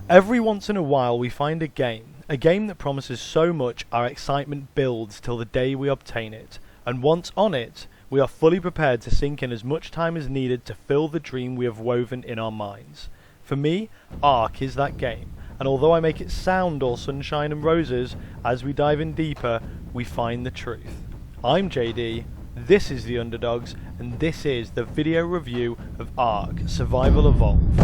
Every once in a while we find a game that promises so much our excitement builds till the day we obtain it, and once on it, we are fully prepared to sink in as much time as needed to fill the dream we have woven in our minds. For me, Ark is that game, and although I make it sound all sunshine and roses, as we dive in deeper, we find the truth. I'm JD, this is The Underdogs, and this is the video review of Ark Survival Evolved.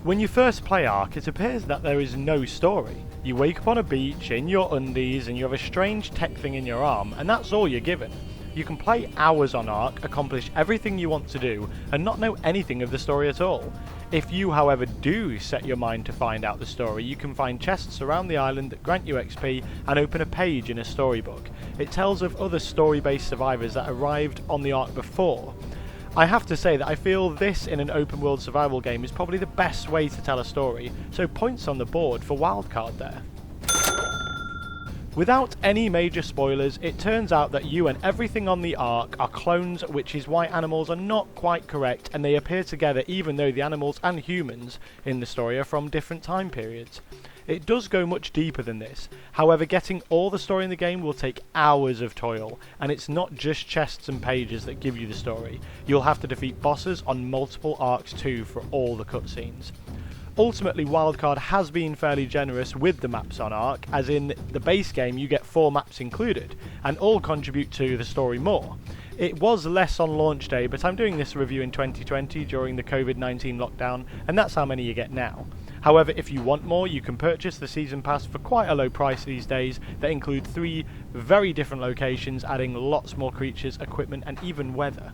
When you first play Ark, it appears that there is no story. You wake up on a beach, in your undies, and you have a strange tech thing in your arm, and that's all you're given. You can play hours on Ark, accomplish everything you want to do, and not know anything of the story at all. If you, however, do set your mind to find out the story, you can find chests around the island that grant you XP and open a page in a storybook. It tells of other story-based survivors that arrived on the Ark before. I have to say that I feel this in an open world survival game is probably the best way to tell a story, so points on the board for wildcard there. Without any major spoilers, it turns out that you and everything on the Ark are clones, which is why animals are not quite correct and they appear together even though the animals and humans in the story are from different time periods. It does go much deeper than this, however getting all the story in the game will take hours of toil, and it's not just chests and pages that give you the story. You'll have to defeat bosses on multiple Arks too for all the cutscenes. Ultimately, Wildcard has been fairly generous with the maps on Ark, as in the base game you get 4 maps included, and all contribute to the story more. It was less on launch day, but I'm doing this review in 2020 during the COVID-19 lockdown, and that's how many you get now. However, if you want more, you can purchase the Season Pass for quite a low price these days that include 3 very different locations, adding lots more creatures, equipment, and even weather.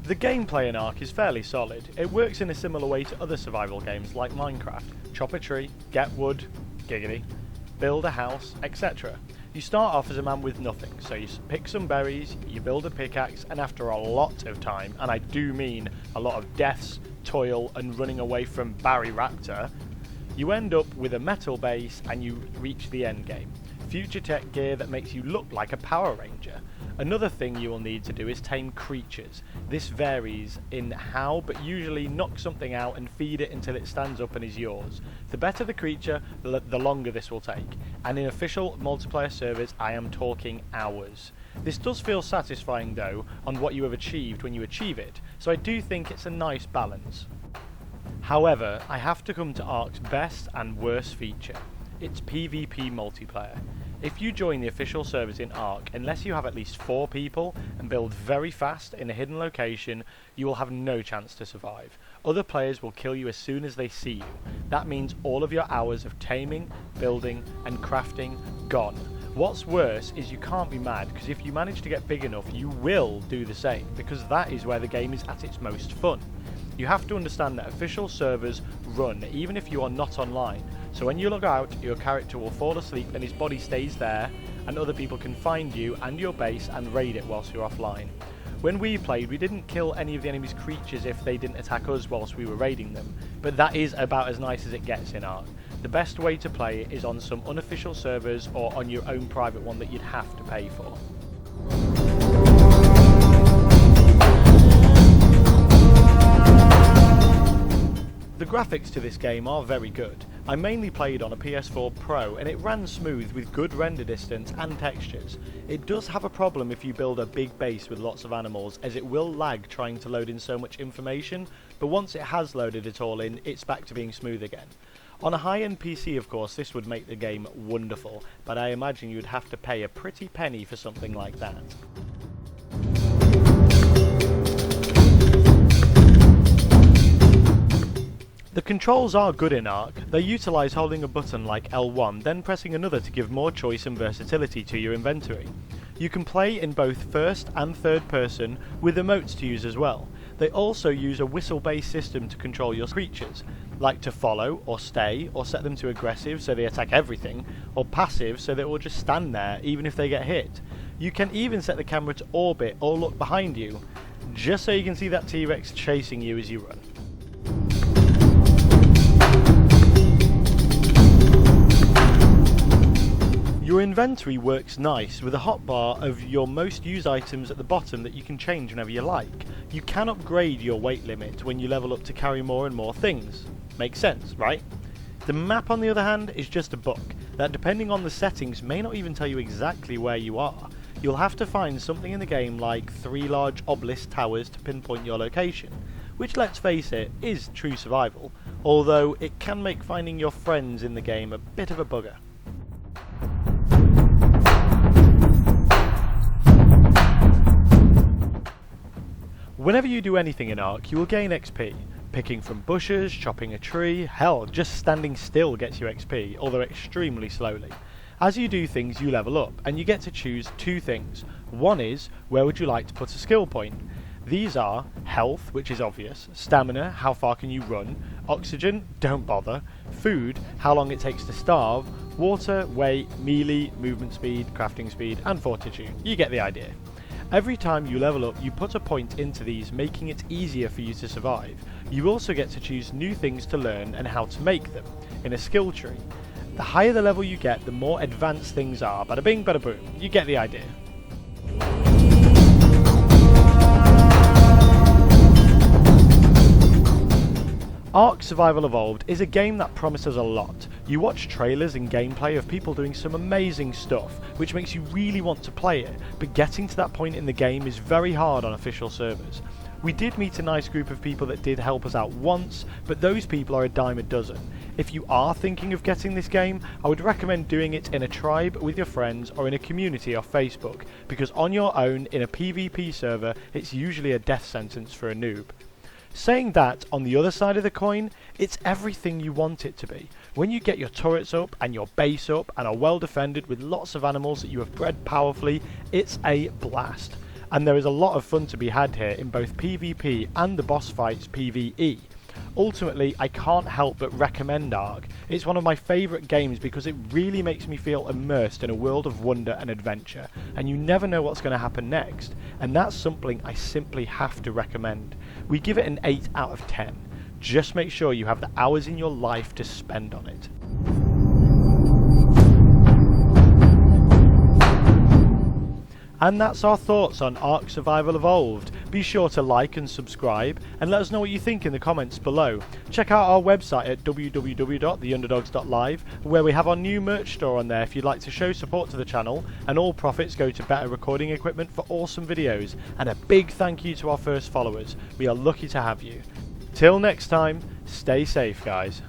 The gameplay in Ark is fairly solid. It works in a similar way to other survival games like Minecraft. Chop a tree, get wood, giggity, build a house, etc. You start off as a man with nothing, so you pick some berries, you build a pickaxe, and after a lot of time, and I do mean a lot of deaths, toil, and running away from Barry Raptor, you end up with a metal base and you reach the end game. Future tech gear that makes you look like a Power Ranger. Another thing you will need to do is tame creatures. This varies in how, but usually knock something out and feed it until it stands up and is yours. The better the creature, the longer this will take. And in official multiplayer servers, I am talking hours. This does feel satisfying though, on what you have achieved when you achieve it, so I do think it's a nice balance. However, I have to come to Ark's best and worst feature. It's PvP multiplayer. If you join the official servers in Ark, unless you have at least 4 people and build very fast in a hidden location, you will have no chance to survive. Other players will kill you as soon as they see you. That means all of your hours of taming, building and crafting gone. What's worse is you can't be mad, because if you manage to get big enough you will do the same, because that is where the game is at its most fun. You have to understand that official servers run even if you are not online. So when you log out, your character will fall asleep and his body stays there, and other people can find you and your base and raid it whilst you're offline. When we played, we didn't kill any of the enemy's creatures if they didn't attack us whilst we were raiding them, but that is about as nice as it gets in Ark. The best way to play is on some unofficial servers or on your own private one that you'd have to pay for. The graphics to this game are very good. I mainly played on a PS4 Pro and it ran smooth with good render distance and textures. It does have a problem if you build a big base with lots of animals, as it will lag trying to load in so much information, but once it has loaded it all in, it's back to being smooth again. On a high-end PC of course this would make the game wonderful, but I imagine you'd have to pay a pretty penny for something like that. The controls are good in Ark. They utilise holding a button like L1, then pressing another to give more choice and versatility to your inventory. You can play in both first and third person, with emotes to use as well. They also use a whistle-based system to control your creatures, like to follow or stay, or set them to aggressive so they attack everything, or passive so they will just stand there even if they get hit. You can even set the camera to orbit or look behind you, just so you can see that T-Rex chasing you as you run. inventory works nice with a hotbar of your most used items at the bottom that you can change whenever you like. You can upgrade your weight limit when you level up to carry more and more things. Makes sense, right? The map, on the other hand, is just a book that, depending on the settings, may not even tell you exactly where you are. You'll have to find something in the game like 3 large obelisk towers to pinpoint your location, which, let's face it, is true survival, although it can make finding your friends in the game a bit of a bugger. Whenever you do anything in Ark, you will gain XP. Picking from bushes, chopping a tree, hell, just standing still gets you XP, although extremely slowly. As you do things, you level up, and you get to choose 2 things. One is, where would you like to put a skill point? These are health, which is obvious, stamina, how far can you run, oxygen, don't bother, food, how long it takes to starve, water, weight, melee, movement speed, crafting speed, and fortitude. You get the idea. Every time you level up, you put a point into these, making it easier for you to survive. You also get to choose new things to learn and how to make them, in a skill tree. The higher the level you get, the more advanced things are. Bada bing, bada boom. You get the idea. Ark Survival Evolved is a game that promises a lot. You watch trailers and gameplay of people doing some amazing stuff, which makes you really want to play it, but getting to that point in the game is very hard on official servers. We did meet a nice group of people that did help us out once, but those people are a dime a dozen. If you are thinking of getting this game, I would recommend doing it in a tribe with your friends or in a community off Facebook, because on your own in a PvP server it's usually a death sentence for a noob. Saying that, on the other side of the coin, it's everything you want it to be. When you get your turrets up and your base up and are well defended with lots of animals that you have bred powerfully, it's a blast. And there is a lot of fun to be had here in both PvP and the boss fights PvE. Ultimately, I can't help but recommend Ark. It's one of my favourite games because it really makes me feel immersed in a world of wonder and adventure, and you never know what's going to happen next, and that's something I simply have to recommend. We give it an 8 out of 10. Just make sure you have the hours in your life to spend on it. And that's our thoughts on Ark Survival Evolved. Be sure to like and subscribe, and let us know what you think in the comments below. Check out our website at www.theunderdogs.live, where we have our new merch store on there if you'd like to show support to the channel, and all profits go to better recording equipment for awesome videos. And a big thank you to our first followers. We are lucky to have you. Till next time, stay safe, guys.